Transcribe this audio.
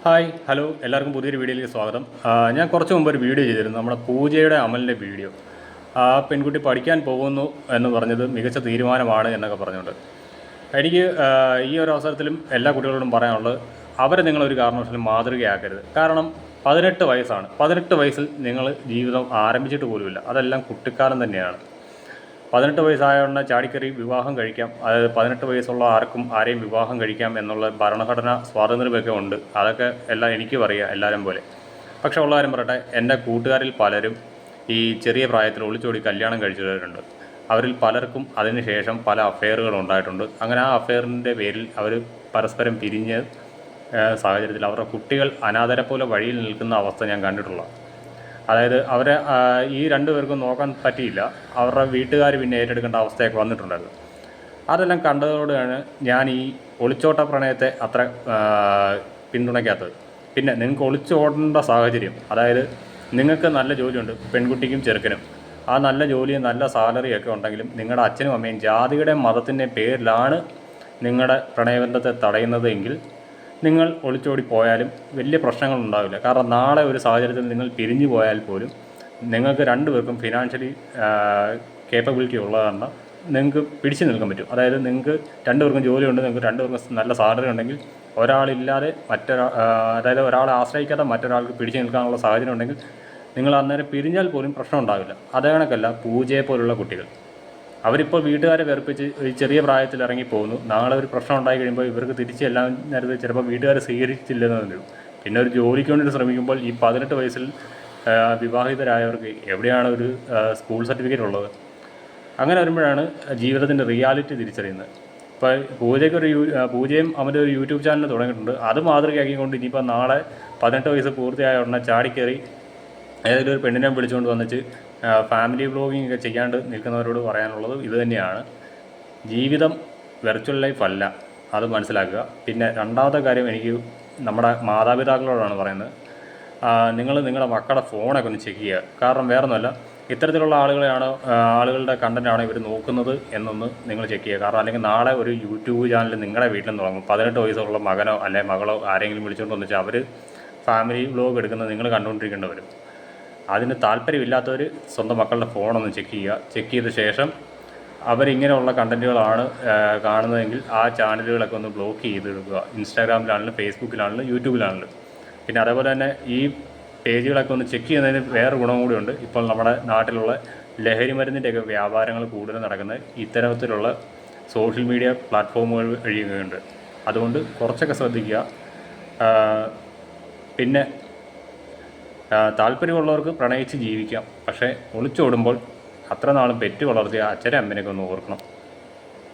Hi hello എല്ലാവർക്കും പുതിയൊരു വീഡിയോയിലേക്ക് സ്വാഗതം. ഞാൻ കുറച്ച് മുമ്പ് ഒരു വീഡിയോ ചെയ്തിരുന്നു, നമ്മുടെ പൂജയുടെ അമലിൻ്റെ വീഡിയോ. ആ പെൺകുട്ടി പഠിക്കാൻ പോകുന്നു എന്ന് പറഞ്ഞത് മികച്ച തീരുമാനമാണ് എന്നൊക്കെ പറഞ്ഞുകൊണ്ട് എനിക്ക് ഈ ഒരു അവസരത്തിലും എല്ലാ കുട്ടികളോടും പറയാനുള്ളത്, അവരെ നിങ്ങളൊരു കാരണവശാലും മാതൃകയാക്കരുത്. കാരണം 18 വയസ്സാണ്. 18 വയസ്സിൽ നിങ്ങൾ ജീവിതം ആരംഭിച്ചിട്ട് പോലുമില്ല. അതെല്ലാം കുട്ടിക്കാലം തന്നെയാണ്. 18 വയസ്സായവണ്ണം ചാടിക്കറി വിവാഹം കഴിക്കാം. അതായത് 18 വയസ്സുള്ള ആർക്കും ആരെയും വിവാഹം കഴിക്കാം എന്നുള്ള ഭരണഘടന സ്വാതന്ത്ര്യമൊക്കെ ഉണ്ട്. അതൊക്കെ എല്ലാം എനിക്കും അറിയാം, എല്ലാവരും പോലെ. പക്ഷേ ഉള്ള കാര്യം പറയട്ടെ, എൻ്റെ കൂട്ടുകാരിൽ പലരും ഈ ചെറിയ പ്രായത്തിൽ ഒളിച്ചോടി കല്യാണം കഴിച്ചവരുണ്ട്. അവരിൽ പലർക്കും അതിന് ശേഷം പല അഫെയറുകളും ഉണ്ടായിട്ടുണ്ട്. അങ്ങനെ ആ അഫെയറിൻ്റെ പേരിൽ അവർ പരസ്പരം പിരിഞ്ഞ സാഹചര്യത്തിൽ അവരുടെ കുട്ടികൾ അനാഥരെ പോലെ വഴിയിൽ നിൽക്കുന്ന അവസ്ഥ ഞാൻ കണ്ടിട്ടുള്ളതാണ്. അതായത് അവരെ ഈ രണ്ടു പേർക്കും നോക്കാൻ പറ്റിയില്ല. അവരുടെ വീട്ടുകാർ പിന്നെ ഏറ്റെടുക്കേണ്ട അവസ്ഥയൊക്കെ വന്നിട്ടുണ്ടായിരുന്നു. അതെല്ലാം കണ്ടതോടെയാണ് ഞാൻ ഈ ഒളിച്ചോട്ട പ്രണയത്തെ അത്ര പിന്തുണയ്ക്കാത്തത്. പിന്നെ നിങ്ങൾക്ക് ഒളിച്ചോടേണ്ട സാഹചര്യം, അതായത് നിങ്ങൾക്ക് നല്ല ജോലിയുണ്ട്, പെൺകുട്ടിക്കും ചെറുക്കനും. ആ നല്ല ജോലിയും നല്ല സാലറിയൊക്കെ ഉണ്ടെങ്കിലും നിങ്ങളുടെ അച്ഛനും അമ്മയും ജാതിയുടെയും മതത്തിൻ്റെയും പേരിലാണ് നിങ്ങളുടെ പ്രണയബന്ധത്തെ തടയുന്നത് എങ്കിൽ നിങ്ങൾ ഒളിച്ചോടി പോയാലും വലിയ പ്രശ്നങ്ങളുണ്ടാവില്ല. കാരണം നാളെ ഒരു സാഹചര്യത്തിൽ നിങ്ങൾ പിരിഞ്ഞു പോയാൽ പോലും നിങ്ങൾക്ക് രണ്ടുപേർക്കും ഫിനാൻഷ്യലി കേപ്പബിലിറ്റി ഉള്ളതാണ്, നിങ്ങൾക്ക് പിടിച്ചു നിൽക്കാൻ പറ്റും. അതായത് നിങ്ങൾക്ക് രണ്ടുപേർക്കും ജോലിയുണ്ട്, നിങ്ങൾക്ക് രണ്ടുപേർക്കും നല്ല സാലറി ഉണ്ടെങ്കിൽ ഒരാളില്ലാതെ അതായത് ഒരാളെ ആശ്രയിക്കാതെ മറ്റൊരാൾക്ക് പിടിച്ചു നിൽക്കാനുള്ള സാഹചര്യം ഉണ്ടെങ്കിൽ നിങ്ങൾ അന്നേരം പിരിഞ്ഞാൽ പോലും പ്രശ്നം ഉണ്ടാവില്ല. അതേ കണക്കല്ല പൂജയെ പോലുള്ള കുട്ടികൾ. അവരിപ്പോൾ വീട്ടുകാരെ വെറുപ്പിച്ച് ഈ ചെറിയ പ്രായത്തിൽ ഇറങ്ങിപ്പോകുന്നു. നാളെ ഒരു പ്രശ്നം ഉണ്ടായി കഴിയുമ്പോൾ ഇവർക്ക് തിരിച്ച് എല്ലാം നേരത്തെ ചിലപ്പോൾ വീട്ടുകാർ സ്വീകരിച്ചില്ലെന്ന് വരും. പിന്നെ ഒരു ജോലിക്ക് വേണ്ടിയിട്ട് ശ്രമിക്കുമ്പോൾ ഈ 18 വയസ്സിൽ വിവാഹിതരായവർക്ക് എവിടെയാണ് ഒരു സ്കൂൾ സർട്ടിഫിക്കറ്റ് ഉള്ളത്? അങ്ങനെ വരുമ്പോഴാണ് ജീവിതത്തിൻ്റെ റിയാലിറ്റി തിരിച്ചറിയുന്നത്. ഇപ്പോൾ പൂജയും അവൻ്റെ ഒരു യൂട്യൂബ് ചാനൽ തുടങ്ങിയിട്ടുണ്ട്. അത് മാതൃകയാക്കിക്കൊണ്ട് ഇനിയിപ്പോൾ നാളെ 18 വയസ്സ് പൂർത്തിയായ ഉടനെ ചാടിക്കയറി ഏതെങ്കിലും ഒരു പെണ്ണിനെ വിളിച്ചുകൊണ്ട് വന്നിട്ട് ഫാമിലി വ്ലോഗിങ് ഒക്കെ ചെയ്യാണ്ട് നിൽക്കുന്നവരോട് പറയാനുള്ളത് ഇത് തന്നെയാണ്. ജീവിതം വെർച്വൽ ലൈഫ് അല്ല, അത് മനസ്സിലാക്കുക. പിന്നെ രണ്ടാമത്തെ കാര്യം എനിക്ക് നമ്മുടെ മാതാപിതാക്കളോടാണ് പറയുന്നത്, നിങ്ങൾ നിങ്ങളുടെ മക്കളുടെ ഫോണൊക്കെ ഒന്ന് ചെക്ക് ചെയ്യുക. കാരണം വേറൊന്നുമല്ല, ഇത്തരത്തിലുള്ള ആളുകളുടെ കണ്ടൻറ്റാണ് ഇവർ നോക്കുന്നത് എന്നൊന്ന് നിങ്ങൾ ചെക്ക് ചെയ്യുക. കാരണം അല്ലെങ്കിൽ നാളെ ഒരു യൂട്യൂബ് ചാനൽ നിങ്ങളുടെ വീട്ടിൽ തുടങ്ങും. 18 വയസ്സുള്ള മകനോ അല്ലെങ്കിൽ മകളോ ആരെങ്കിലും വിളിച്ചുകൊണ്ട് വന്നിട്ട് അവർ ഫാമിലി വ്ലോഗ് എടുക്കുന്നത് നിങ്ങൾ കണ്ടുകൊണ്ടിരിക്കേണ്ടി വരും. അതിന് താല്പര്യമില്ലാത്തവർ സ്വന്തം മക്കളുടെ ഫോണൊന്ന് ചെക്ക് ചെയ്യുക. ചെക്ക് ചെയ്ത ശേഷം അവരിങ്ങനെയുള്ള കണ്ടൻറ്റുകളാണ് കാണുന്നതെങ്കിൽ ആ ചാനലുകളൊക്കെ ഒന്ന് ബ്ലോക്ക് ചെയ്തെടുക്കുക. ഇൻസ്റ്റാഗ്രാമിലാണെങ്കിലും ഫേസ്ബുക്കിലാണെങ്കിലും യൂട്യൂബിലാണെങ്കിലും. പിന്നെ അതേപോലെ തന്നെ ഈ പേജുകളൊക്കെ ഒന്ന് ചെക്ക് ചെയ്യുന്നതിന് വേറെ ഗുണം കൂടിയുണ്ട്. ഇപ്പോൾ നമ്മുടെ നാട്ടിലുള്ള ലഹരി മരുന്നിൻ്റെയൊക്കെ വ്യാപാരങ്ങൾ കൂടുതൽ നടക്കുന്നത് ഇത്തരത്തിലുള്ള സോഷ്യൽ മീഡിയ പ്ലാറ്റ്ഫോമുകൾ വഴിയുണ്ട്. അതുകൊണ്ട് കുറച്ചൊക്കെ ശ്രദ്ധിക്കുക. പിന്നെ താല്പര്യമുള്ളവർക്ക് പ്രണയിച്ച് ജീവിക്കാം. പക്ഷേ ഒളിച്ചോടുമ്പോൾ അത്ര നാളും പെറ്റ് വളർത്തിയ അച്ഛനെ അമ്മേനെയൊക്കെ ഒന്ന് ഓർക്കണം.